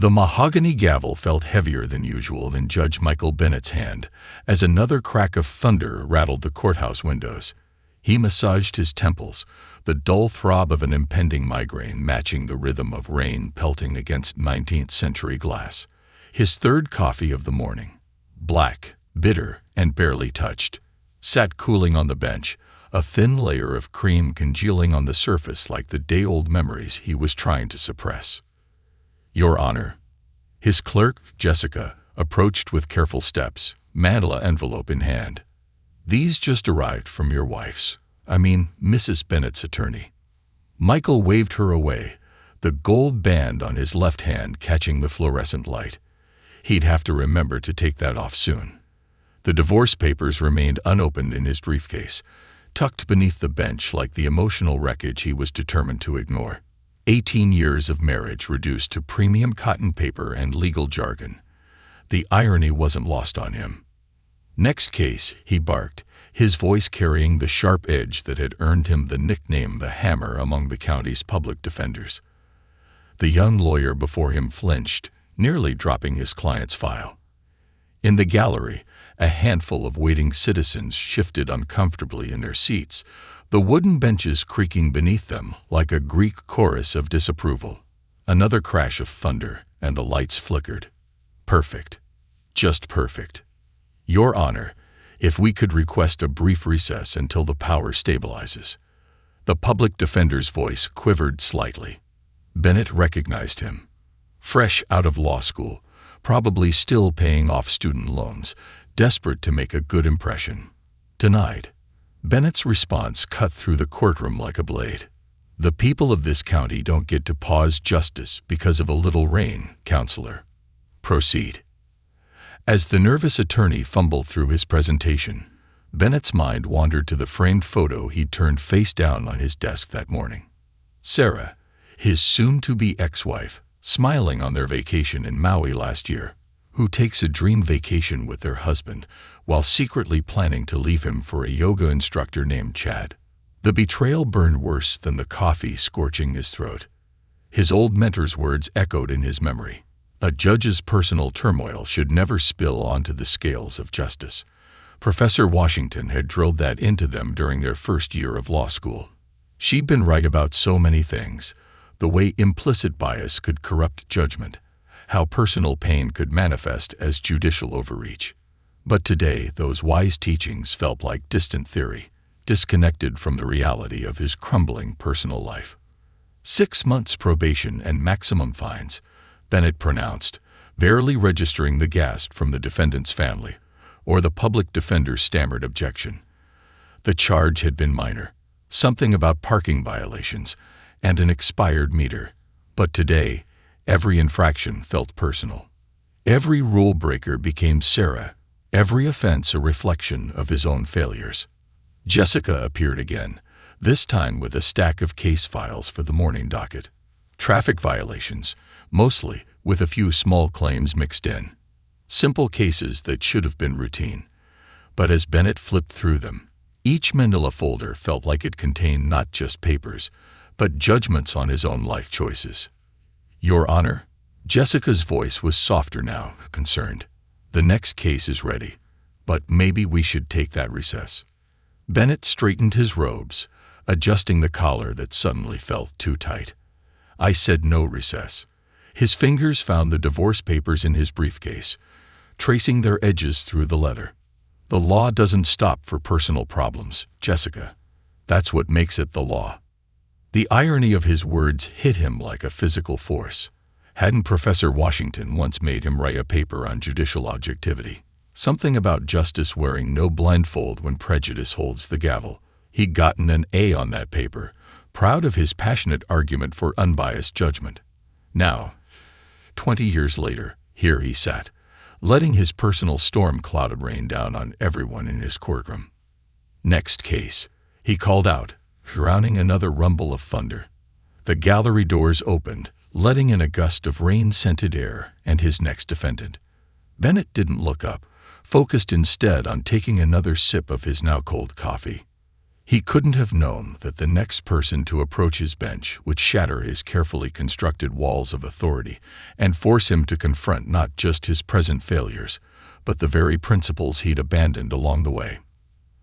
The mahogany gavel felt heavier than usual in Judge Michael Bennett's hand as another crack of thunder rattled the courthouse windows. He massaged his temples, the dull throb of an impending migraine matching the rhythm of rain pelting against 19th-century glass. His third coffee of the morning, black, bitter, and barely touched, sat cooling on the bench, a thin layer of cream congealing on the surface like the day-old memories he was trying to suppress. "Your Honor." His clerk, Jessica, approached with careful steps, manila envelope in hand. "These just arrived from your wife's, Mrs. Bennett's attorney." Michael waved her away, the gold band on his left hand catching the fluorescent light. He'd have to remember to take that off soon. The divorce papers remained unopened in his briefcase, tucked beneath the bench like the emotional wreckage he was determined to ignore. 18 years of marriage reduced to premium cotton paper and legal jargon. The irony wasn't lost on him. "Next case," he barked, his voice carrying the sharp edge that had earned him the nickname the Hammer among the county's public defenders. The young lawyer before him flinched, nearly dropping his client's file. In the gallery, a handful of waiting citizens shifted uncomfortably in their seats, the wooden benches creaking beneath them like a Greek chorus of disapproval. Another crash of thunder, and the lights flickered. Perfect. Just perfect. "Your Honor, if we could request a brief recess until the power stabilizes." The public defender's voice quivered slightly. Bennett recognized him. Fresh out of law school, probably still paying off student loans, desperate to make a good impression. Denied. Bennett's response cut through the courtroom like a blade. "The people of this county don't get to pause justice because of a little rain, counselor. Proceed." As the nervous attorney fumbled through his presentation, Bennett's mind wandered to the framed photo he'd turned face down on his desk that morning. Sarah, his soon-to-be ex-wife, smiling on their vacation in Maui last year, who takes a dream vacation with their husband while secretly planning to leave him for a yoga instructor named Chad. The betrayal burned worse than the coffee scorching his throat. His old mentor's words echoed in his memory. A judge's personal turmoil should never spill onto the scales of justice. Professor Washington had drilled that into them during their first year of law school. She'd been right about so many things: the way implicit bias could corrupt judgment, how personal pain could manifest as judicial overreach. But today, those wise teachings felt like distant theory, disconnected from the reality of his crumbling personal life. 6 months probation and maximum fines, Bennett pronounced, barely registering the gasp from the defendant's family, or the public defender's stammered objection. The charge had been minor, something about parking violations and an expired meter. But today, every infraction felt personal. Every rule breaker became Sarah, every offense a reflection of his own failures. Jessica appeared again, this time with a stack of case files for the morning docket. Traffic violations, mostly, with a few small claims mixed in. Simple cases that should have been routine. But as Bennett flipped through them, each manila folder felt like it contained not just papers, but judgments on his own life choices. "Your Honor?" Jessica's voice was softer now, concerned. "The next case is ready, but maybe we should take that recess." Bennett straightened his robes, adjusting the collar that suddenly felt too tight. "I said no recess." His fingers found the divorce papers in his briefcase, tracing their edges through the leather. "The law doesn't stop for personal problems, Jessica. That's what makes it the law." The irony of his words hit him like a physical force. Hadn't Professor Washington once made him write a paper on judicial objectivity? Something about justice wearing no blindfold when prejudice holds the gavel. He'd gotten an A on that paper, proud of his passionate argument for unbiased judgment. Now, 20 years later, here he sat, letting his personal storm cloud rain down on everyone in his courtroom. "Next case," he called out, drowning another rumble of thunder. The gallery doors opened, letting in a gust of rain-scented air and his next defendant. Bennett didn't look up, focused instead on taking another sip of his now cold coffee. He couldn't have known that the next person to approach his bench would shatter his carefully constructed walls of authority and force him to confront not just his present failures, but the very principles he'd abandoned along the way.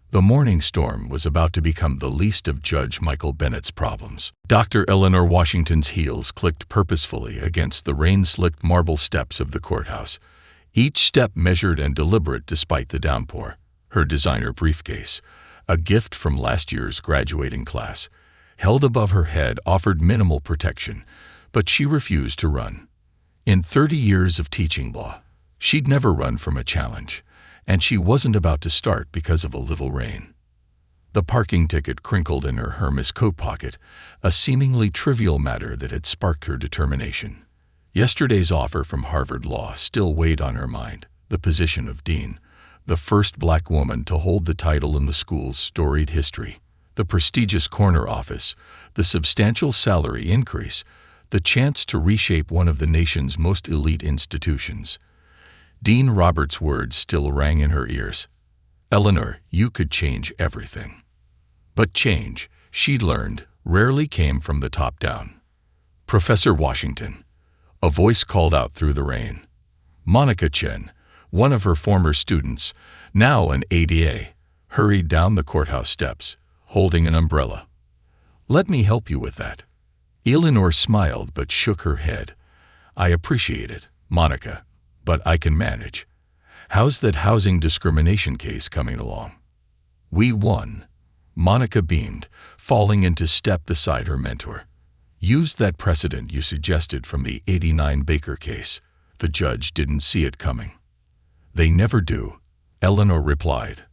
The morning storm was about to become the least of Judge Michael Bennett's problems. Dr. Eleanor Washington's heels clicked purposefully against the rain-slicked marble steps of the courthouse, each step measured and deliberate despite the downpour. Her designer briefcase, a gift from last year's graduating class, held above her head, offered minimal protection, but she refused to run. In 30 years of teaching law, she'd never run from a challenge, and she wasn't about to start because of a little rain. The parking ticket crinkled in her Hermes coat pocket, a seemingly trivial matter that had sparked her determination. Yesterday's offer from Harvard Law still weighed on her mind, the position of dean, the first black woman to hold the title in the school's storied history, the prestigious corner office, the substantial salary increase, the chance to reshape one of the nation's most elite institutions. Dean Roberts' words still rang in her ears. "Eleanor, you could change everything." But change, she'd learned, rarely came from the top down. "Professor Washington," a voice called out through the rain. Monica Chen, one of her former students, now an ADA, hurried down the courthouse steps, holding an umbrella. "Let me help you with that." Eleanor smiled but shook her head. "I appreciate it, Monica, but I can manage. How's that housing discrimination case coming along?" "We won." Monica beamed, falling into step beside her mentor. "Used that precedent you suggested from the '89 Baker case. The judge didn't see it coming." "They never do," Eleanor replied,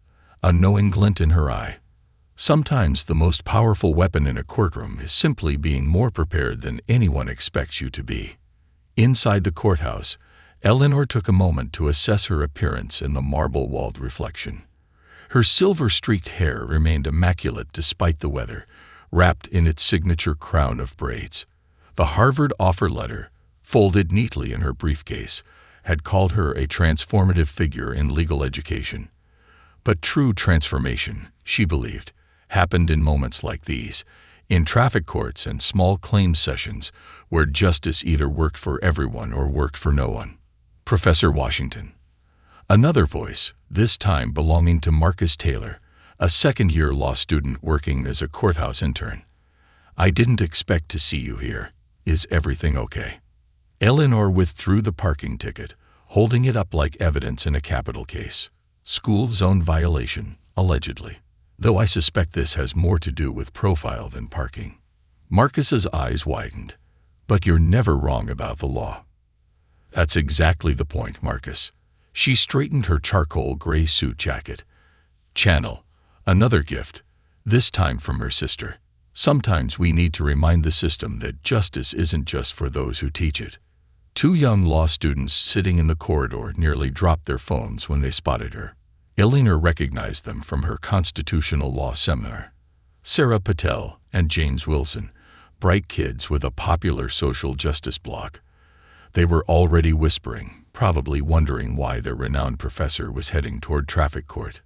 a knowing glint in her eye. Sometimes the most powerful weapon in a courtroom is simply being more prepared than anyone expects you to be. Inside the courthouse, Eleanor took a moment to assess her appearance in the marble-walled reflection. Her silver-streaked hair remained immaculate despite the weather, wrapped in its signature crown of braids. The Harvard offer letter, folded neatly in her briefcase, had called her a transformative figure in legal education. But true transformation, she believed, happened in moments like these, in traffic courts and small claims sessions where justice either worked for everyone or worked for no one. "Professor Washington." Another voice, this time belonging to Marcus Taylor, a second-year law student working as a courthouse intern. "I didn't expect to see you here. Is everything okay?" Eleanor withdrew the parking ticket, holding it up like evidence in a capital case. "School zone violation, allegedly. Though I suspect this has more to do with profile than parking." Marcus's eyes widened. "But you're never wrong about the law." "That's exactly the point, Marcus." She straightened her charcoal gray suit jacket. "Channel, another gift, this time from her sister. Sometimes we need to remind the system that justice isn't just for those who teach it." Two young law students sitting in the corridor nearly dropped their phones when they spotted her. Eleanor recognized them from her constitutional law seminar. Sarah Patel and James Wilson, bright kids with a popular social justice blog. They were already whispering, probably wondering why their renowned professor was heading toward traffic court.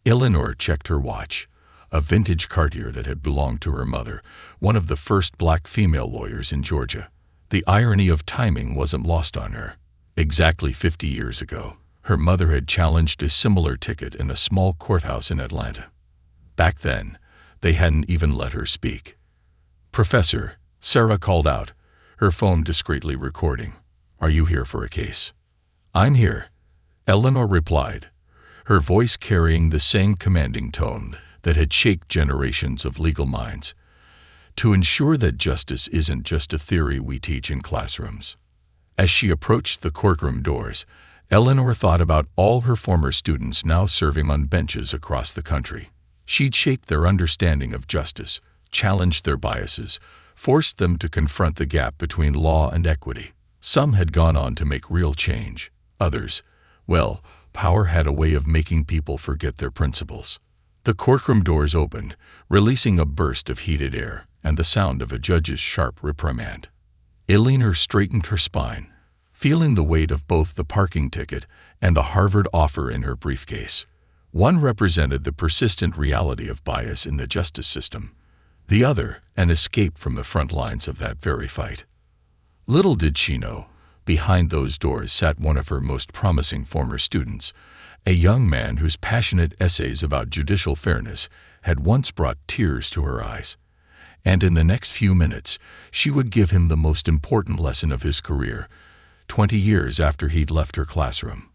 Eleanor checked her watch, a vintage Cartier that had belonged to her mother, one of the first black female lawyers in Georgia. The irony of timing wasn't lost on her. Exactly 50 years ago, her mother had challenged a similar ticket in a small courthouse in Atlanta. Back then, they hadn't even let her speak. "Professor," Sarah called out, her phone discreetly recording, "are you here for a case?" "I'm here," Eleanor replied, her voice carrying the same commanding tone that had shaped generations of legal minds. "To ensure that justice isn't just a theory we teach in classrooms." As she approached the courtroom doors, Eleanor thought about all her former students now serving on benches across the country. She'd shaped their understanding of justice, challenged their biases, forced them to confront the gap between law and equity. Some had gone on to make real change. Others, well, power had a way of making people forget their principles. The courtroom doors opened, releasing a burst of heated air and the sound of a judge's sharp reprimand. Eleanor straightened her spine, feeling the weight of both the parking ticket and the Harvard offer in her briefcase. One represented the persistent reality of bias in the justice system. The other, an escape from the front lines of that very fight. Little did she know, behind those doors sat one of her most promising former students, a young man whose passionate essays about judicial fairness had once brought tears to her eyes. And in the next few minutes, she would give him the most important lesson of his career, 20 years after he'd left her classroom.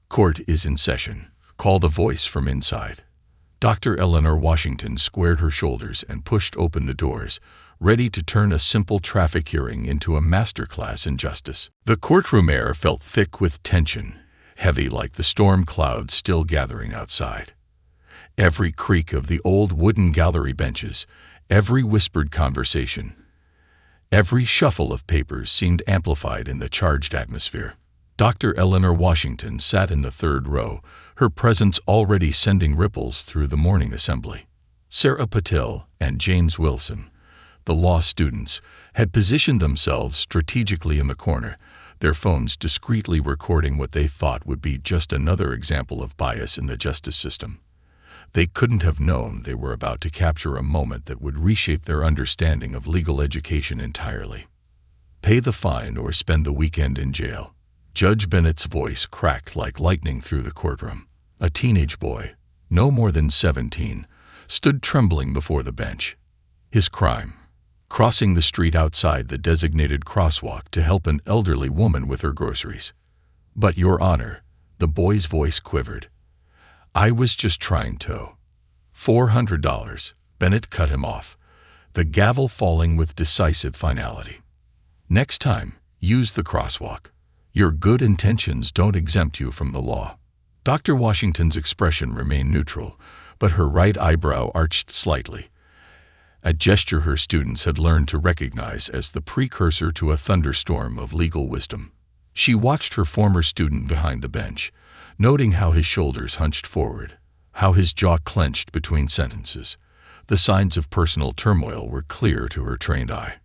Court is in session. Called a voice from inside. Dr. Eleanor Washington squared her shoulders and pushed open the doors, ready to turn a simple traffic hearing into a masterclass in justice. The courtroom air felt thick with tension, heavy like the storm clouds still gathering outside. Every creak of the old wooden gallery benches, every whispered conversation, every shuffle of papers seemed amplified in the charged atmosphere. Dr. Eleanor Washington sat in the third row, her presence already sending ripples through the morning assembly. Sarah Patel and James Wilson, the law students, had positioned themselves strategically in the corner, their phones discreetly recording what they thought would be just another example of bias in the justice system. They couldn't have known they were about to capture a moment that would reshape their understanding of legal education entirely. Pay the fine or spend the weekend in jail. Judge Bennett's voice cracked like lightning through the courtroom. A teenage boy, no more than 17, stood trembling before the bench. His crime: crossing the street outside the designated crosswalk to help an elderly woman with her groceries. "But, Your Honor," the boy's voice quivered. "I was just trying to." $400. Bennett cut him off, the gavel falling with decisive finality. "Next time, use the crosswalk. Your good intentions don't exempt you from the law." Dr. Washington's expression remained neutral, but her right eyebrow arched slightly, a gesture her students had learned to recognize as the precursor to a thunderstorm of legal wisdom. She watched her former student behind the bench, noting how his shoulders hunched forward, how his jaw clenched between sentences. The signs of personal turmoil were clear to her trained eye.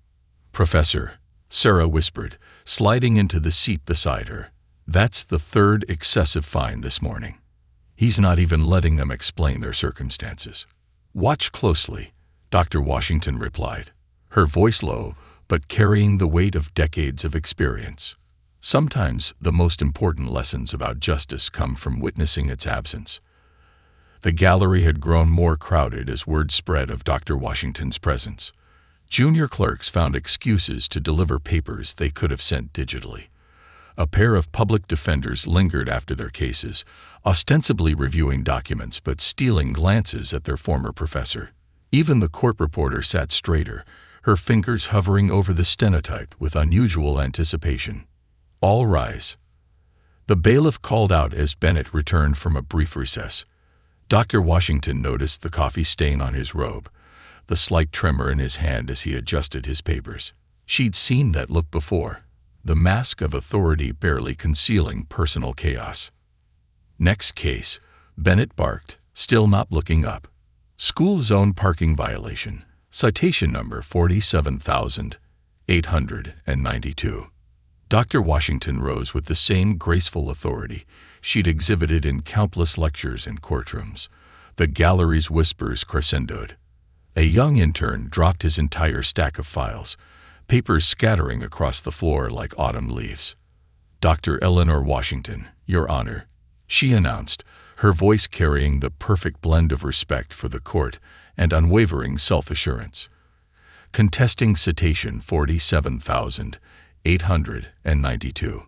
"Professor," Sarah whispered, sliding into the seat beside her, "that's the third excessive fine this morning. He's not even letting them explain their circumstances." "Watch closely," Dr. Washington replied, her voice low but carrying the weight of decades of experience. Sometimes the most important lessons about justice come from witnessing its absence. The gallery had grown more crowded as word spread of Dr. Washington's presence. Junior clerks found excuses to deliver papers they could have sent digitally. A pair of public defenders lingered after their cases, ostensibly reviewing documents but stealing glances at their former professor. Even the court reporter sat straighter, her fingers hovering over the stenotype with unusual anticipation. "All rise." The bailiff called out as Bennett returned from a brief recess. Dr. Washington noticed the coffee stain on his robe, the slight tremor in his hand as he adjusted his papers. She'd seen that look before, the mask of authority barely concealing personal chaos. "Next case," Bennett barked, still not looking up. "School zone parking violation, citation number 47,892. Dr. Washington rose with the same graceful authority she'd exhibited in countless lectures and courtrooms. The gallery's whispers crescendoed. A young intern dropped his entire stack of files, papers scattering across the floor like autumn leaves. "Dr. Eleanor Washington, Your Honor," she announced, her voice carrying the perfect blend of respect for the court and unwavering self-assurance. "Contesting citation 47,892.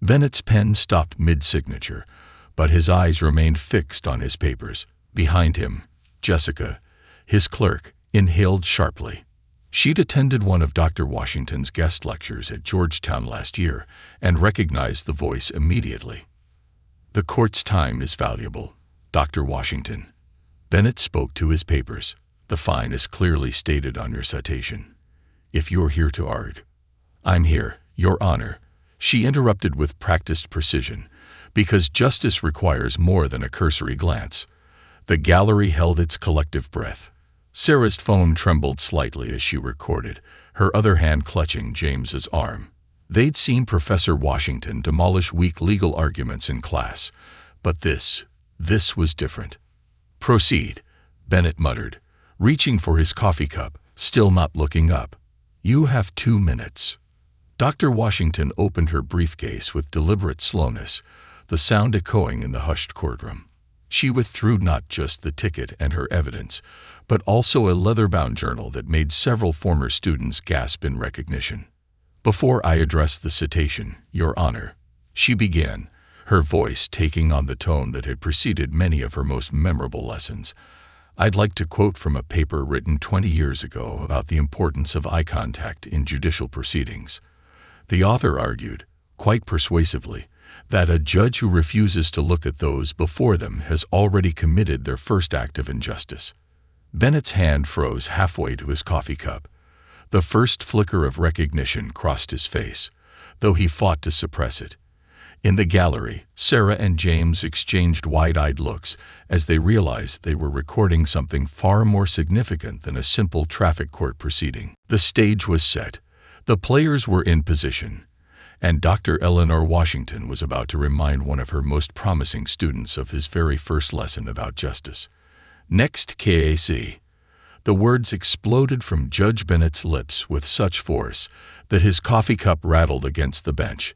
Bennett's pen stopped mid-signature, but his eyes remained fixed on his papers. Behind him, Jessica, his clerk, inhaled sharply. She'd attended one of Dr. Washington's guest lectures at Georgetown last year and recognized the voice immediately. "The court's time is valuable, Dr. Washington." Bennett spoke to his papers. "The fine is clearly stated on your citation. If you're here to argue—" "I'm here, Your Honor," she interrupted with practiced precision, "because justice requires more than a cursory glance." The gallery held its collective breath. Sarah's phone trembled slightly as she recorded, her other hand clutching James's arm. They'd seen Professor Washington demolish weak legal arguments in class, but this This was different. "Proceed," Bennett muttered, reaching for his coffee cup, still not looking up. "You have 2 minutes." Dr. Washington opened her briefcase with deliberate slowness, the sound echoing in the hushed courtroom. She withdrew not just the ticket and her evidence, but also a leather-bound journal that made several former students gasp in recognition. "Before I address the citation, Your Honor," she began, her voice taking on the tone that had preceded many of her most memorable lessons, "I'd like to quote from a paper written 20 years ago about the importance of eye contact in judicial proceedings. The author argued, quite persuasively, that a judge who refuses to look at those before them has already committed their first act of injustice." Bennett's hand froze halfway to his coffee cup. The first flicker of recognition crossed his face, though he fought to suppress it. In the gallery, Sarah and James exchanged wide-eyed looks as they realized they were recording something far more significant than a simple traffic court proceeding. The stage was set. The players were in position, and Dr. Eleanor Washington was about to remind one of her most promising students of his very first lesson about justice. "Next, KAC." The words exploded from Judge Bennett's lips with such force that his coffee cup rattled against the bench.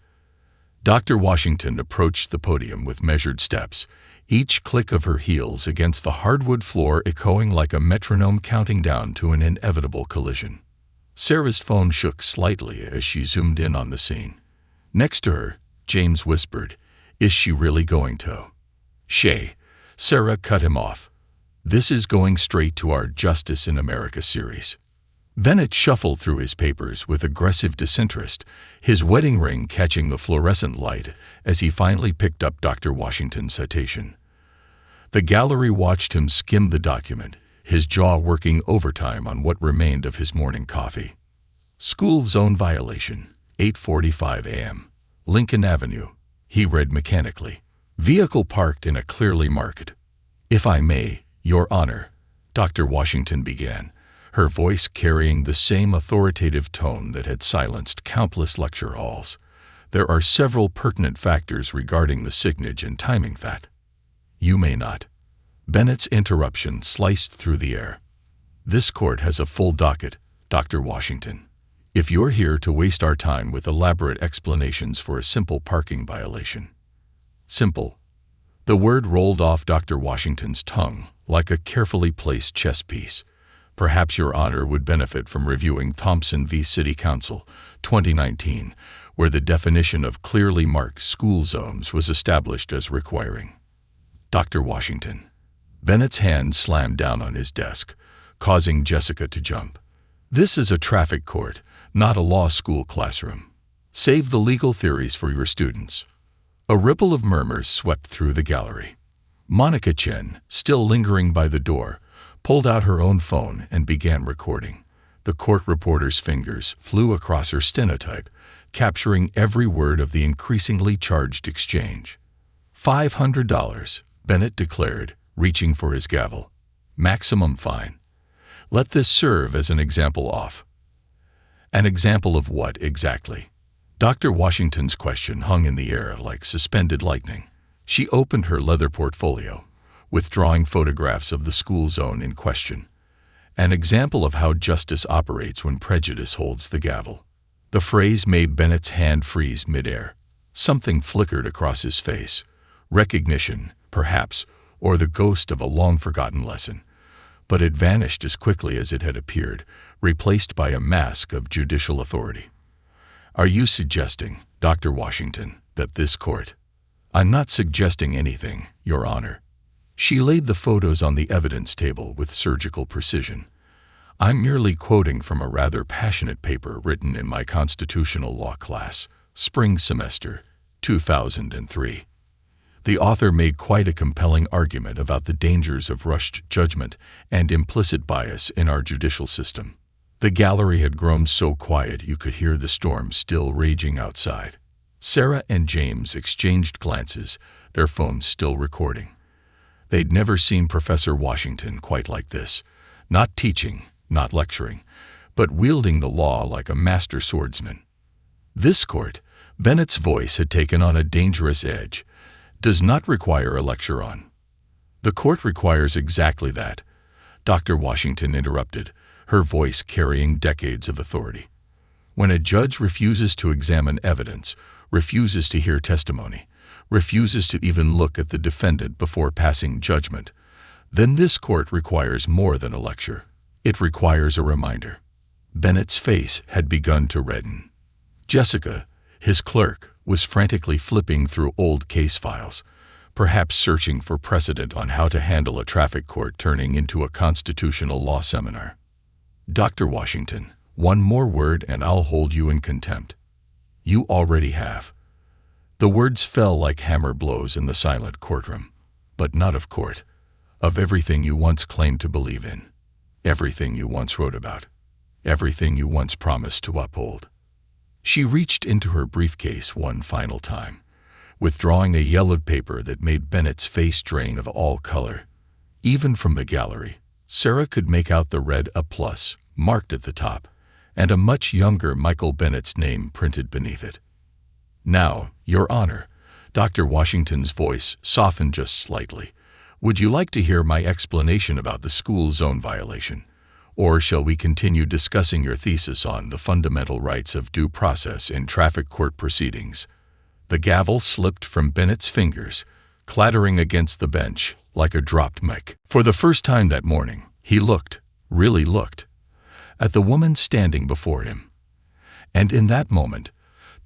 Dr. Washington approached the podium with measured steps, each click of her heels against the hardwood floor echoing like a metronome counting down to an inevitable collision. Sarah's phone shook slightly as she zoomed in on the scene. Next to her, James whispered, "Is she really going to?" "Shay," Sarah cut him off. "This is going straight to our Justice in America series." Bennett shuffled through his papers with aggressive disinterest, his wedding ring catching the fluorescent light as he finally picked up Dr. Washington's citation. The gallery watched him skim the document, his jaw working overtime on what remained of his morning coffee. "School zone violation, 8:45 a.m. Lincoln Avenue," he read mechanically. "Vehicle parked in a clearly marked." "If I may, Your Honor," Dr. Washington began, her voice carrying the same authoritative tone that had silenced countless lecture halls. "There are several pertinent factors regarding the signage and timing that—" "You may not." Bennett's interruption sliced through the air. "This court has a full docket, Dr. Washington. If you're here to waste our time with elaborate explanations for a simple parking violation—" "Simple." The word rolled off Dr. Washington's tongue like a carefully placed chess piece. "Perhaps Your Honor would benefit from reviewing Thompson v. City Council, 2019, where the definition of clearly marked school zones was established as requiring—" "Dr. Washington." Bennett's hand slammed down on his desk, causing Jessica to jump. "This is a traffic court, not a law school classroom. Save the legal theories for your students." A ripple of murmurs swept through the gallery. Monica Chen, still lingering by the door, pulled out her own phone and began recording. The court reporter's fingers flew across her stenotype, capturing every word of the increasingly charged exchange. $500, Bennett declared, reaching for his gavel. "Maximum fine. Let this serve as an example off." "An example of what exactly?" Dr. Washington's question hung in the air like suspended lightning. She opened her leather portfolio, withdrawing photographs of the school zone in question. "An example of how justice operates when prejudice holds the gavel." The phrase made Bennett's hand freeze midair. Something flickered across his face. Recognition, perhaps, or the ghost of a long-forgotten lesson. But it vanished as quickly as it had appeared, replaced by a mask of judicial authority. "Are you suggesting, Dr. Washington, that this court—" "I'm not suggesting anything, Your Honor." She laid the photos on the evidence table with surgical precision. "I'm merely quoting from a rather passionate paper written in my constitutional law class, spring semester, 2003. The author made quite a compelling argument about the dangers of rushed judgment and implicit bias in our judicial system." The gallery had grown so quiet you could hear the storm still raging outside. Sarah and James exchanged glances, their phones still recording. They'd never seen Professor Washington quite like this, not teaching, not lecturing, but wielding the law like a master swordsman. "This court," Bennett's voice had taken on a dangerous edge, "does not require a lecture on—" The court requires exactly that, Dr. Washington interrupted, her voice carrying decades of authority. When a judge refuses to examine evidence, refuses to hear testimony, refuses to even look at the defendant before passing judgment, then this court requires more than a lecture. It requires a reminder. Bennett's face had begun to redden. Jessica, his clerk, was frantically flipping through old case files, perhaps searching for precedent on how to handle a traffic court turning into a constitutional law seminar. Dr. Washington, one more word and I'll hold you in contempt. You already have. The words fell like hammer blows in the silent courtroom, but not of court, of everything you once claimed to believe in, everything you once wrote about, everything you once promised to uphold. She reached into her briefcase one final time, withdrawing a yellowed paper that made Bennett's face drain of all color. Even from the gallery, Sarah could make out the red A+ marked at the top, and a much younger Michael Bennett's name printed beneath it. Now, Your Honor, Dr. Washington's voice softened just slightly. Would you like to hear my explanation about the school zone violation? Or shall we continue discussing your thesis on the fundamental rights of due process in traffic court proceedings? The gavel slipped from Bennett's fingers, clattering against the bench like a dropped mic. For the first time that morning, he looked, really looked, at the woman standing before him. And in that moment,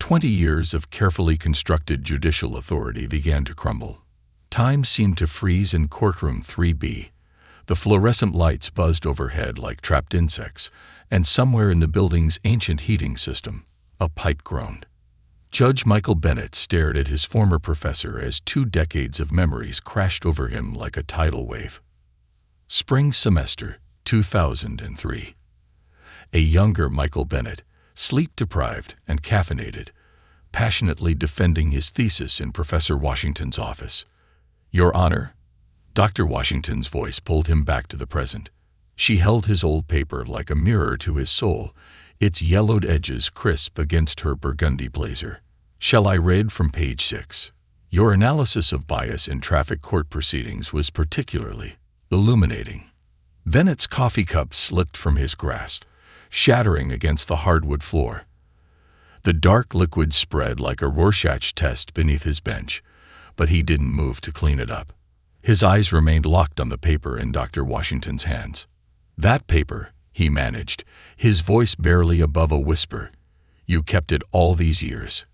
20 years of carefully constructed judicial authority began to crumble. Time seemed to freeze in courtroom 3B. The fluorescent lights buzzed overhead like trapped insects, and somewhere in the building's ancient heating system, a pipe groaned. Judge Michael Bennett stared at his former professor as 2 decades of memories crashed over him like a tidal wave. Spring semester 2003. A younger Michael Bennett, sleep-deprived and caffeinated, passionately defending his thesis in Professor Washington's office. Your Honor, Dr. Washington's voice pulled him back to the present. She held his old paper like a mirror to his soul, its yellowed edges crisp against her burgundy blazer. Shall I read from page 6? Your analysis of bias in traffic court proceedings was particularly illuminating. Bennett's coffee cup slipped from his grasp, shattering against the hardwood floor. The dark liquid spread like a Rorschach test beneath his bench, but he didn't move to clean it up. His eyes remained locked on the paper in Dr. Washington's hands. That paper, he managed, his voice barely above a whisper. You kept it all these years.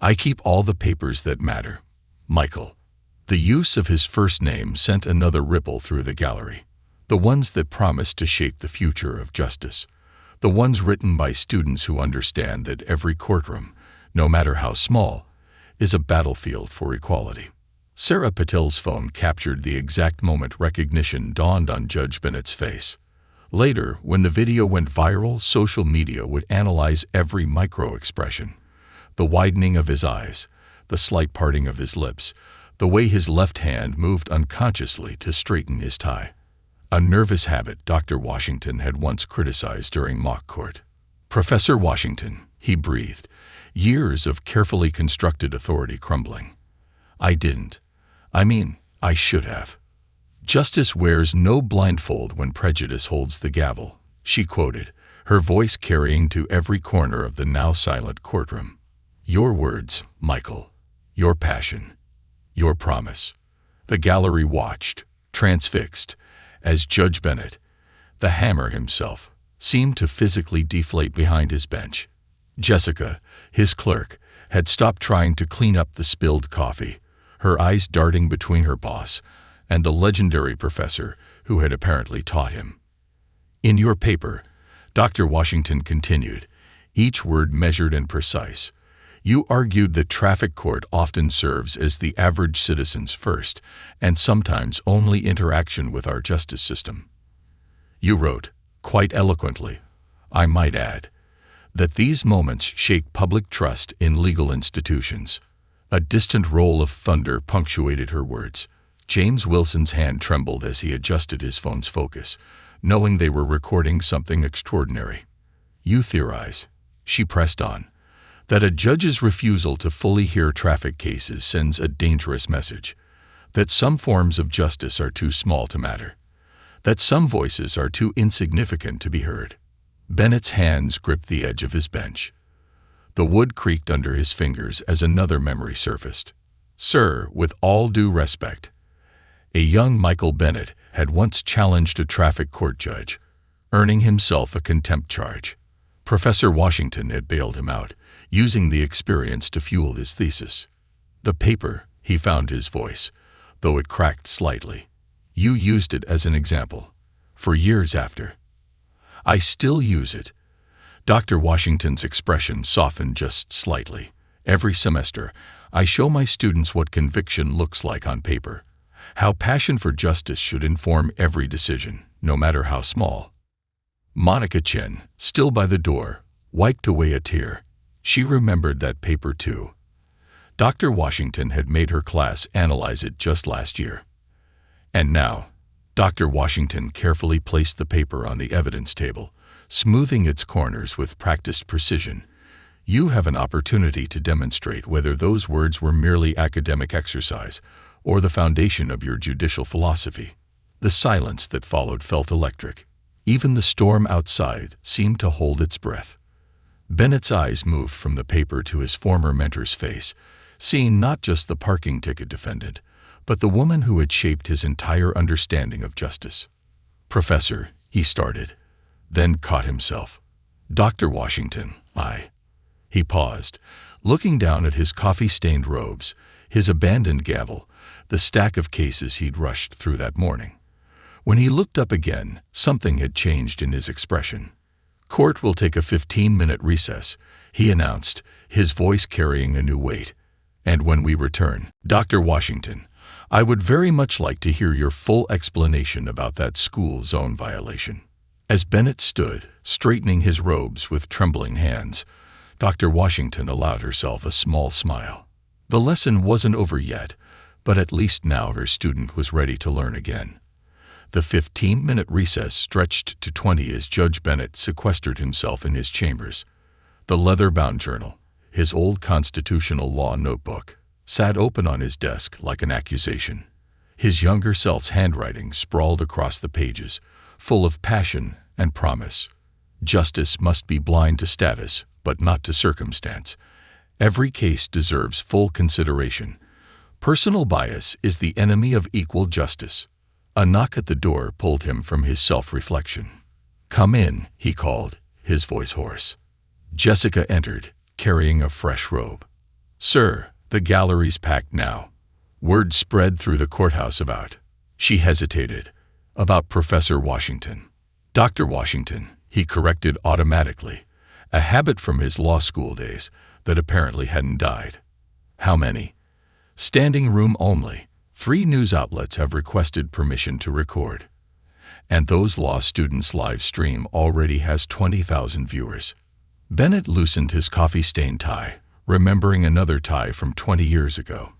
I keep all the papers that matter, Michael. The use of his first name sent another ripple through the gallery. The ones that promised to shape the future of justice. The ones written by students who understand that every courtroom, no matter how small, is a battlefield for equality. Sarah Patel's phone captured the exact moment recognition dawned on Judge Bennett's face. Later, when the video went viral, social media would analyze every micro-expression. The widening of his eyes, the slight parting of his lips, the way his left hand moved unconsciously to straighten his tie. A nervous habit Dr. Washington had once criticized during mock court. Professor Washington, he breathed, years of carefully constructed authority crumbling. I didn't. I should have. Justice wears no blindfold when prejudice holds the gavel, she quoted, her voice carrying to every corner of the now silent courtroom. Your words, Michael. Your passion. Your promise. The gallery watched, transfixed, as Judge Bennett, the hammer himself, seemed to physically deflate behind his bench. Jessica, his clerk, had stopped trying to clean up the spilled coffee, her eyes darting between her boss and the legendary professor who had apparently taught him. In your paper, Dr. Washington continued, each word measured and precise. You argued that traffic court often serves as the average citizen's first and sometimes only interaction with our justice system. You wrote, quite eloquently, I might add, that these moments shake public trust in legal institutions. A distant roll of thunder punctuated her words. James Wilson's hand trembled as he adjusted his phone's focus, knowing they were recording something extraordinary. You theorize, she pressed on, that a judge's refusal to fully hear traffic cases sends a dangerous message. that some forms of justice are too small to matter, that some voices are too insignificant to be heard. Bennett's hands gripped the edge of his bench. The wood creaked under his fingers as another memory surfaced. Sir, with all due respect, a young Michael Bennett had once challenged a traffic court judge, earning himself a contempt charge. Professor Washington had bailed him out, using the experience to fuel his thesis. The paper, he found his voice, though it cracked slightly. You used it as an example. For years after. I still use it. Dr. Washington's expression softened just slightly. Every semester, I show my students what conviction looks like on paper, how passion for justice should inform every decision, no matter how small. Monica Chin, still by the door, wiped away a tear. She remembered that paper too. Dr. Washington had made her class analyze it just last year. And now, Dr. Washington carefully placed the paper on the evidence table, smoothing its corners with practiced precision. You have an opportunity to demonstrate whether those words were merely academic exercise or the foundation of your judicial philosophy. The silence that followed felt electric. Even the storm outside seemed to hold its breath. Bennett's eyes moved from the paper to his former mentor's face, seeing not just the parking ticket defendant, but the woman who had shaped his entire understanding of justice. Professor, he started, then caught himself. Dr. Washington, He paused, looking down at his coffee-stained robes, his abandoned gavel, the stack of cases he'd rushed through that morning. When he looked up again, something had changed in his expression. Court will take a 15-minute recess, he announced, his voice carrying a new weight. And when we return, Dr. Washington, I would very much like to hear your full explanation about that school zone violation. As Bennett stood, straightening his robes with trembling hands, Dr. Washington allowed herself a small smile. The lesson wasn't over yet, but at least now her student was ready to learn again. The 15-minute recess stretched to 20 as Judge Bennett sequestered himself in his chambers. The leather-bound journal, his old constitutional law notebook, sat open on his desk like an accusation. His younger self's handwriting sprawled across the pages, full of passion and promise. Justice must be blind to status, but not to circumstance. Every case deserves full consideration. Personal bias is the enemy of equal justice. A knock at the door pulled him from his self-reflection. Come in, he called, his voice hoarse. Jessica entered, carrying a fresh robe. Sir, the gallery's packed now. Word spread through the courthouse about. She hesitated. About Professor Washington. Dr. Washington, he corrected automatically, a habit from his law school days that apparently hadn't died. How many? Standing room only. 3 news outlets have requested permission to record. And those law students' live stream already has 20,000 viewers. Bennett loosened his coffee-stained tie, remembering another tie from 20 years ago.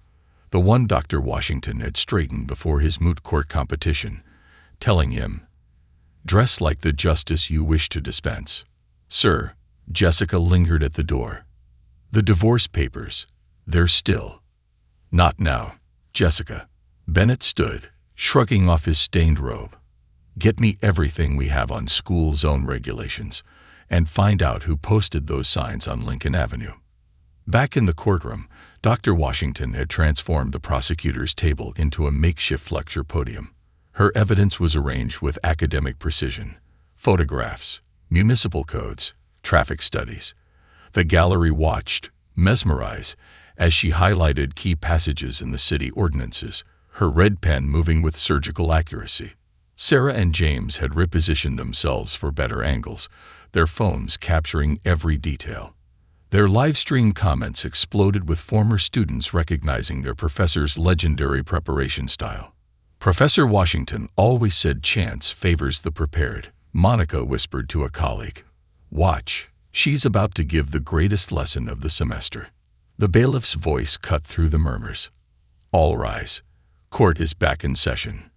The one Dr. Washington had straightened before his moot court competition, telling him, "Dress like the justice you wish to dispense." Sir, Jessica lingered at the door. The divorce papers, they're still. Not now, Jessica. Bennett stood, shrugging off his stained robe. Get me everything we have on school zone regulations, and find out who posted those signs on Lincoln Avenue. Back in the courtroom, Dr. Washington had transformed the prosecutor's table into a makeshift lecture podium. Her evidence was arranged with academic precision. Photographs, municipal codes, traffic studies. The gallery watched, mesmerized, as she highlighted key passages in the city ordinances, her red pen moving with surgical accuracy. Sarah and James had repositioned themselves for better angles, their phones capturing every detail. Their live-stream comments exploded with former students recognizing their professor's legendary preparation style. Professor Washington always said chance favors the prepared, Monica whispered to a colleague. Watch, she's about to give the greatest lesson of the semester. The bailiff's voice cut through the murmurs. All rise. Court is back in session.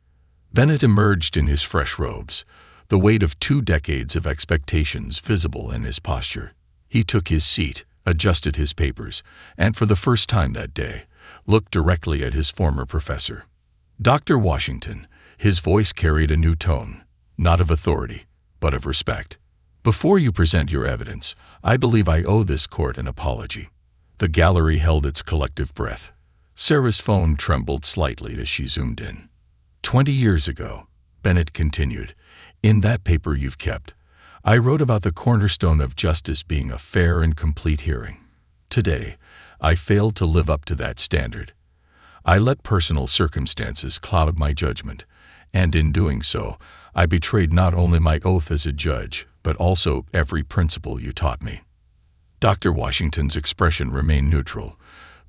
Bennett emerged in his fresh robes, the weight of 2 decades of expectations visible in his posture. He took his seat, adjusted his papers, and for the first time that day, looked directly at his former professor. Dr. Washington, his voice carried a new tone, not of authority, but of respect. Before you present your evidence, I believe I owe this court an apology. The gallery held its collective breath. Sarah's phone trembled slightly as she zoomed in. 20 years ago, Bennett continued, in that paper you've kept, I wrote about the cornerstone of justice being a fair and complete hearing. Today, I failed to live up to that standard. I let personal circumstances cloud my judgment, and in doing so, I betrayed not only my oath as a judge, but also every principle you taught me. Dr. Washington's expression remained neutral,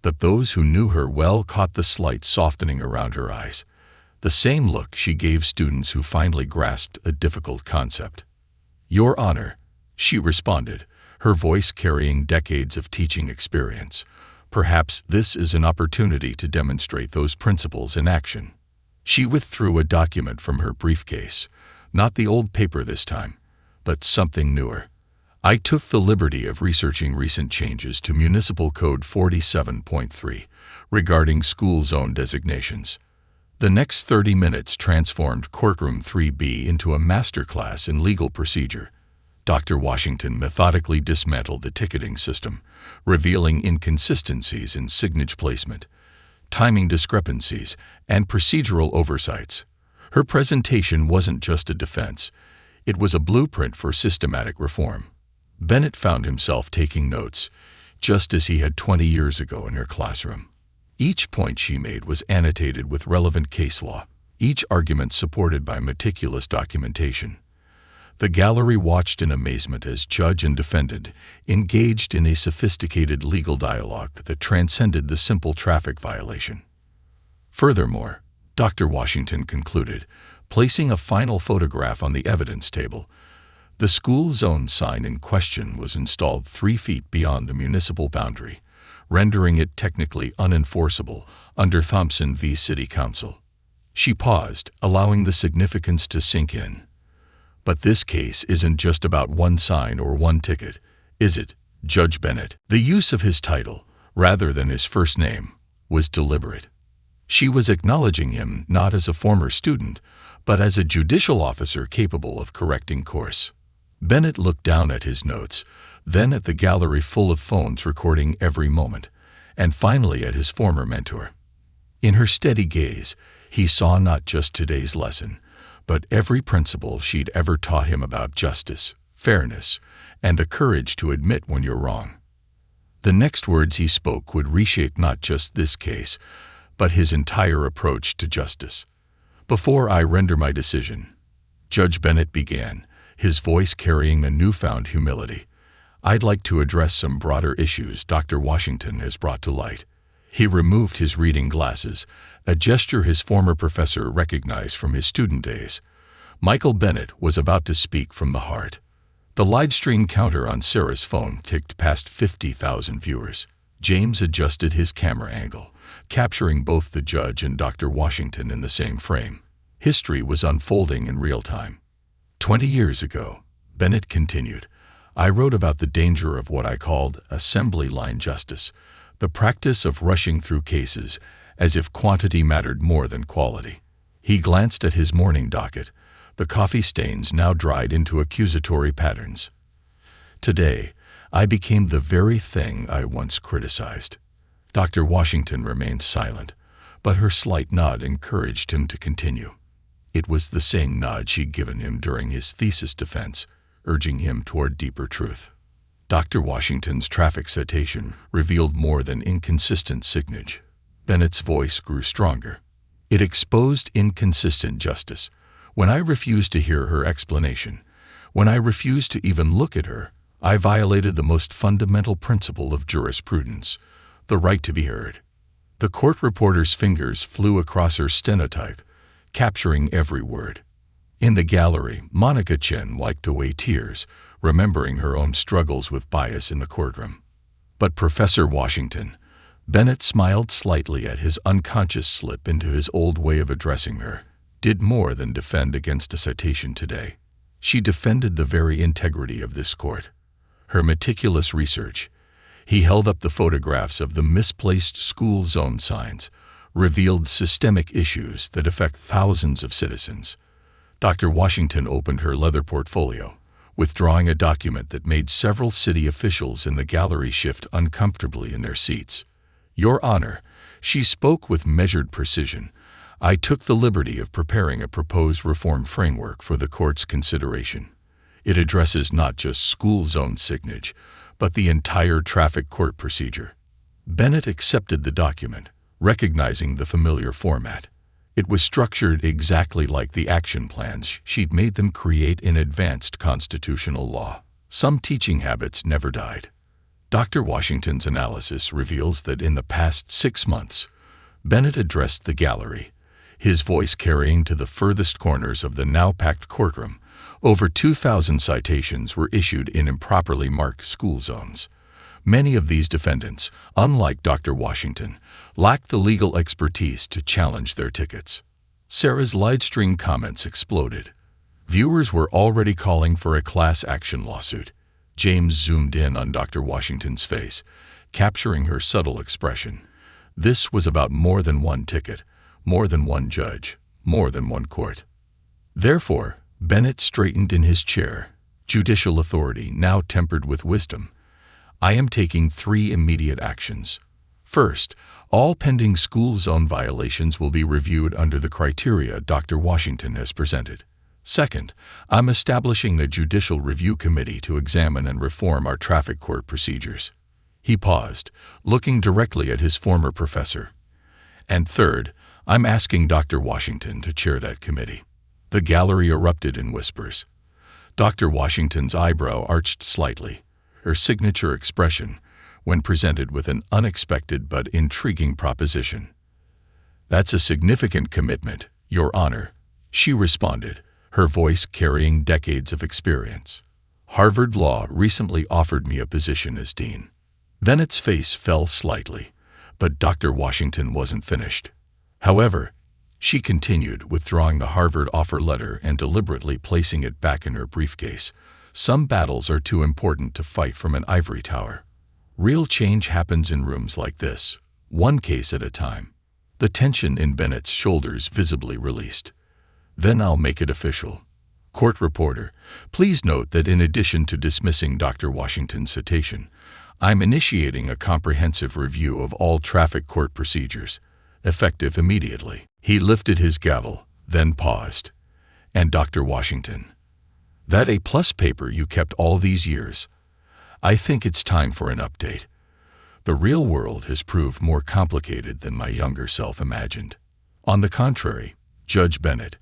but those who knew her well caught the slight softening around her eyes, the same look she gave students who finally grasped a difficult concept. Your Honor, she responded, her voice carrying decades of teaching experience. Perhaps this is an opportunity to demonstrate those principles in action. She withdrew a document from her briefcase, not the old paper this time, but something newer. I took the liberty of researching recent changes to Municipal Code 47.3 regarding school zone designations. The next 30 minutes transformed Courtroom 3B into a masterclass in legal procedure. Dr. Washington methodically dismantled the ticketing system, revealing inconsistencies in signage placement, timing discrepancies, and procedural oversights. Her presentation wasn't just a defense. It was a blueprint for systematic reform. Bennett found himself taking notes, just as he had 20 years ago in her classroom. Each point she made was annotated with relevant case law, each argument supported by meticulous documentation. The gallery watched in amazement as judge and defendant engaged in a sophisticated legal dialogue that transcended the simple traffic violation. Furthermore, Dr. Washington concluded, placing a final photograph on the evidence table, the school zone sign in question was installed 3 feet beyond the municipal boundary, rendering it technically unenforceable under Thompson v. City Council. She paused, allowing the significance to sink in. But this case isn't just about one sign or one ticket, is it, Judge Bennett? The use of his title, rather than his first name, was deliberate. She was acknowledging him not as a former student, but as a judicial officer capable of correcting course. Bennett looked down at his notes, then at the gallery full of phones recording every moment, and finally at his former mentor. In her steady gaze, he saw not just today's lesson, but every principle she'd ever taught him about justice, fairness, and the courage to admit when you're wrong. The next words he spoke would reshape not just this case, but his entire approach to justice. Before I render my decision, Judge Bennett began, his voice carrying a newfound humility, I'd like to address some broader issues Dr. Washington has brought to light. He removed his reading glasses, a gesture his former professor recognized from his student days. Michael Bennett was about to speak from the heart. The live stream counter on Sarah's phone ticked past 50,000 viewers. James adjusted his camera angle, capturing both the judge and Dr. Washington in the same frame. History was unfolding in real time. 20 years ago, Bennett continued, I wrote about the danger of what I called assembly line justice, the practice of rushing through cases as if quantity mattered more than quality. He glanced at his morning docket, the coffee stains now dried into accusatory patterns. Today, I became the very thing I once criticized. Dr. Washington remained silent, but her slight nod encouraged him to continue. It was the same nod she'd given him during his thesis defense, urging him toward deeper truth. Dr. Washington's traffic citation revealed more than inconsistent signage. Bennett's voice grew stronger. It exposed inconsistent justice. When I refused to hear her explanation, when I refused to even look at her, I violated the most fundamental principle of jurisprudence, the right to be heard. The court reporter's fingers flew across her stenotype, capturing every word. In the gallery, Monica Chen wiped away tears, remembering her own struggles with bias in the courtroom. But Professor Washington, Bennett smiled slightly at his unconscious slip into his old way of addressing her, did more than defend against a citation today. She defended the very integrity of this court. Her meticulous research. He held up the photographs of the misplaced school zone signs, revealed systemic issues that affect thousands of citizens. Dr. Washington opened her leather portfolio, withdrawing a document that made several city officials in the gallery shift uncomfortably in their seats. "Your Honor," she spoke with measured precision, "I took the liberty of preparing a proposed reform framework for the court's consideration. It addresses not just school zone signage, but the entire traffic court procedure." Bennett accepted the document, recognizing the familiar format. It was structured exactly like the action plans she'd made them create in advanced constitutional law. Some teaching habits never died. Dr. Washington's analysis reveals that in the past 6 months, Bennett addressed the gallery, his voice carrying to the furthest corners of the now-packed courtroom. Over 2,000 citations were issued in improperly marked school zones. Many of these defendants, unlike Dr. Washington, lacked the legal expertise to challenge their tickets. Sarah's livestream comments exploded. Viewers were already calling for a class action lawsuit. James zoomed in on Dr. Washington's face, capturing her subtle expression. This was about more than one ticket, more than one judge, more than one court. Therefore, Bennett straightened in his chair, judicial authority now tempered with wisdom. "I am taking 3 immediate actions. First, all pending school zone violations will be reviewed under the criteria Dr. Washington has presented. Second, I'm establishing a judicial review committee to examine and reform our traffic court procedures." He paused, looking directly at his former professor. "And third, I'm asking Dr. Washington to chair that committee." The gallery erupted in whispers. Dr. Washington's eyebrow arched slightly, her signature expression when presented with an unexpected but intriguing proposition. "That's a significant commitment, Your Honor," she responded, her voice carrying decades of experience. "Harvard Law recently offered me a position as dean." Bennett's face fell slightly, but Dr. Washington wasn't finished. "However," she continued, withdrawing the Harvard offer letter and deliberately placing it back in her briefcase, "some battles are too important to fight from an ivory tower. Real change happens in rooms like this, one case at a time." The tension in Bennett's shoulders visibly released. "Then I'll make it official. Court reporter, please note that in addition to dismissing Dr. Washington's citation, I'm initiating a comprehensive review of all traffic court procedures, effective immediately." He lifted his gavel, then paused. "And Dr. Washington, that A+ paper you kept all these years, I think it's time for an update. The real world has proved more complicated than my younger self imagined." "On the contrary, Judge Bennett,"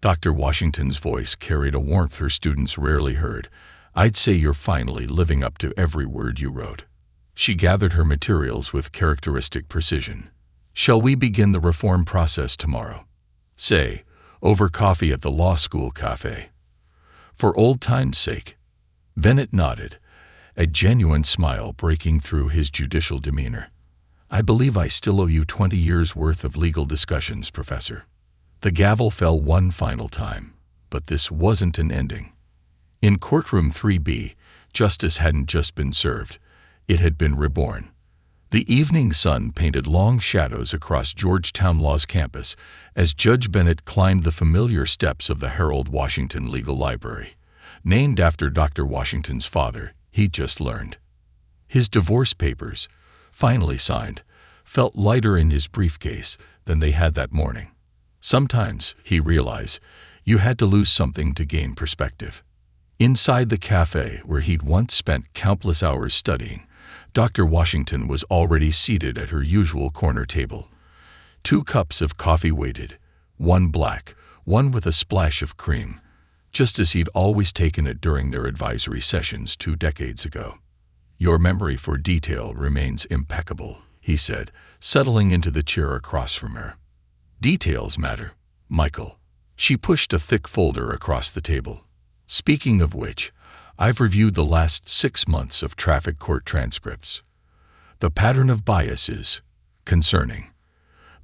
Dr. Washington's voice carried a warmth her students rarely heard, "I'd say you're finally living up to every word you wrote." She gathered her materials with characteristic precision. "Shall we begin the reform process tomorrow? Say, over coffee at the law school cafe? For old time's sake?" Bennett nodded, a genuine smile breaking through his judicial demeanor. "I believe I still owe you 20 years' worth of legal discussions, Professor." The gavel fell one final time, but this wasn't an ending. In courtroom 3B, justice hadn't just been served, it had been reborn. The evening sun painted long shadows across Georgetown Law's campus as Judge Bennett climbed the familiar steps of the Harold Washington Legal Library, named after Dr. Washington's father, he'd just learned. His divorce papers, finally signed, felt lighter in his briefcase than they had that morning. Sometimes, he realized, you had to lose something to gain perspective. Inside the cafe where he'd once spent countless hours studying, Dr. Washington was already seated at her usual corner table. 2 cups of coffee waited, one black, one with a splash of cream, just as he'd always taken it during their advisory sessions 2 decades ago. "Your memory for detail remains impeccable," he said, settling into the chair across from her. "Details matter, Michael." She pushed a thick folder across the table. "Speaking of which, I've reviewed the last 6 months of traffic court transcripts. The pattern of bias is concerning."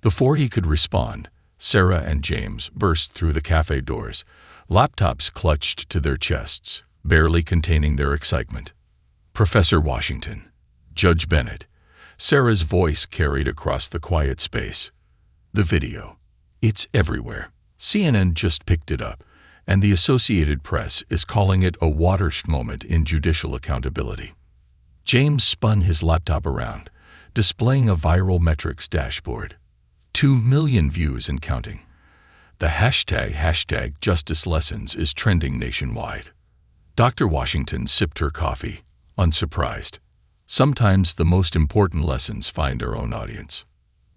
Before he could respond, Sarah and James burst through the cafe doors, laptops clutched to their chests, barely containing their excitement. "Professor Washington, Judge Bennett," Sarah's voice carried across the quiet space. The video. It's everywhere. CNN just picked it up, and the Associated Press is calling it a watershed moment in judicial accountability. James spun his laptop around, displaying a viral metrics dashboard. 2 million views and counting. The hashtag Justice Lessons is trending nationwide. Dr. Washington sipped her coffee, unsurprised. Sometimes the most important lessons find their own audience.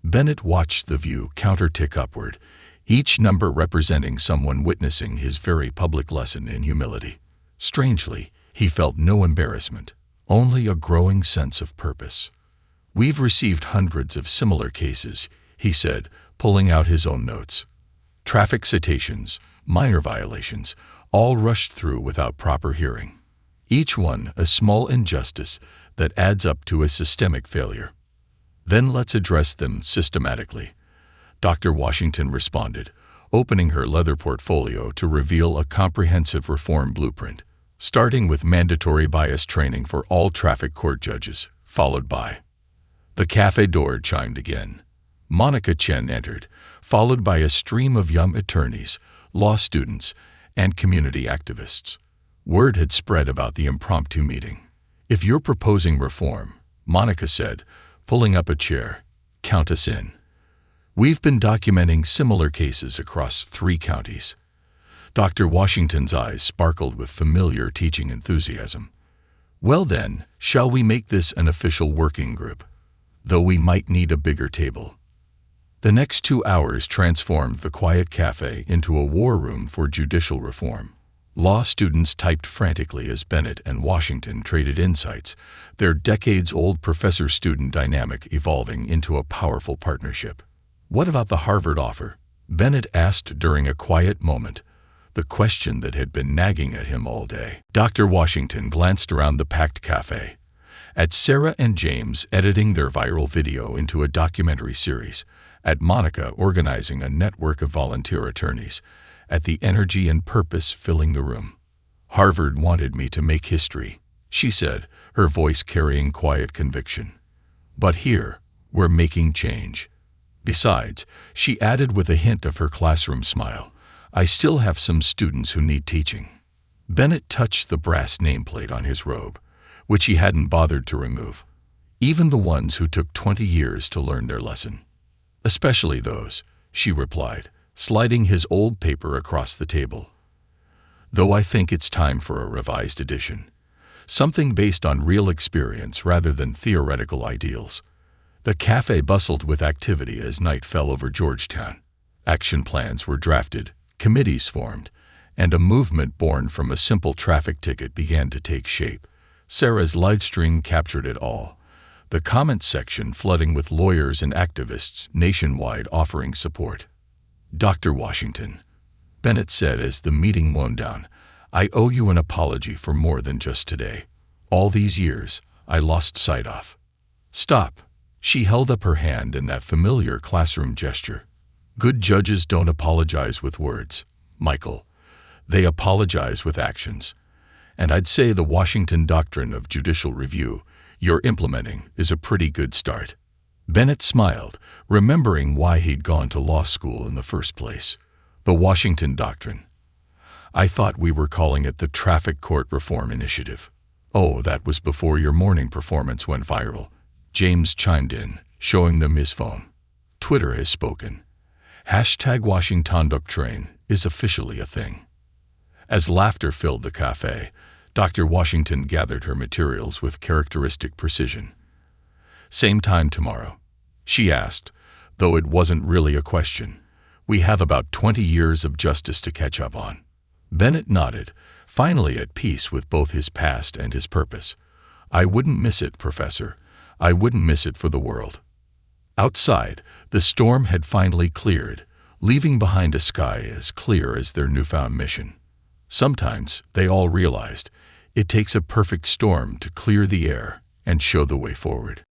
Bennett watched the view counter tick upward, each number representing someone witnessing his very public lesson in humility. Strangely, he felt no embarrassment, only a growing sense of purpose. "We've received hundreds of similar cases," he said, pulling out his own notes. Traffic citations, minor violations, all rushed through without proper hearing. Each one a small injustice that adds up to a systemic failure. "Then let's address them systematically," Dr. Washington responded, opening her leather portfolio to reveal a comprehensive reform blueprint, starting with mandatory bias training for all traffic court judges, followed by. The cafe door chimed again. Monica Chen entered, followed by a stream of young attorneys, law students, and community activists. Word had spread about the impromptu meeting. "If you're proposing reform," Monica said, pulling up a chair, "count us in. We've been documenting similar cases across 3 counties." Dr. Washington's eyes sparkled with familiar teaching enthusiasm. "Well then, shall we make this an official working group? Though we might need a bigger table." The next 2 hours transformed the quiet cafe into a war room for judicial reform. Law students typed frantically as Bennett and Washington traded insights, their decades-old professor-student dynamic evolving into a powerful partnership. "What about the Harvard offer?" Bennett asked during a quiet moment, the question that had been nagging at him all day. Dr. Washington glanced around the packed cafe, at Sarah and James editing their viral video into a documentary series, at Monica organizing a network of volunteer attorneys, at the energy and purpose filling the room. "Harvard wanted me to make history," she said, her voice carrying quiet conviction. "But here, we're making change. Besides," she added with a hint of her classroom smile, "I still have some students who need teaching." Bennett touched the brass nameplate on his robe, which he hadn't bothered to remove. "Even the ones who took 20 years to learn their lesson." "Especially those," she replied, sliding his old paper across the table. "Though I think it's time for a revised edition. Something based on real experience rather than theoretical ideals." The cafe bustled with activity as night fell over Georgetown. Action plans were drafted, committees formed, and a movement born from a simple traffic ticket began to take shape. Sarah's livestream captured it all, the comments section flooding with lawyers and activists nationwide offering support. "Dr. Washington," Bennett said as the meeting wound down, "I owe you an apology for more than just today. All these years, I lost sight of." "Stop." She held up her hand in that familiar classroom gesture. "Good judges don't apologize with words, Michael. They apologize with actions. And I'd say the Washington Doctrine of Judicial Review you're implementing is a pretty good start." Bennett smiled, remembering why he'd gone to law school in the first place. The Washington Doctrine. "I thought we were calling it the Traffic Court Reform Initiative." "Oh, that was before your morning performance went viral," James chimed in, showing them his phone. "Twitter has spoken. #WashingtonDoctrine is officially a thing." As laughter filled the cafe, Dr. Washington gathered her materials with characteristic precision. "Same time tomorrow?" she asked, though it wasn't really a question. "We have about 20 years of justice to catch up on." Bennett nodded, finally at peace with both his past and his purpose. "I wouldn't miss it, Professor. I wouldn't miss it for the world." Outside, the storm had finally cleared, leaving behind a sky as clear as their newfound mission. Sometimes, they all realized, it takes a perfect storm to clear the air and show the way forward.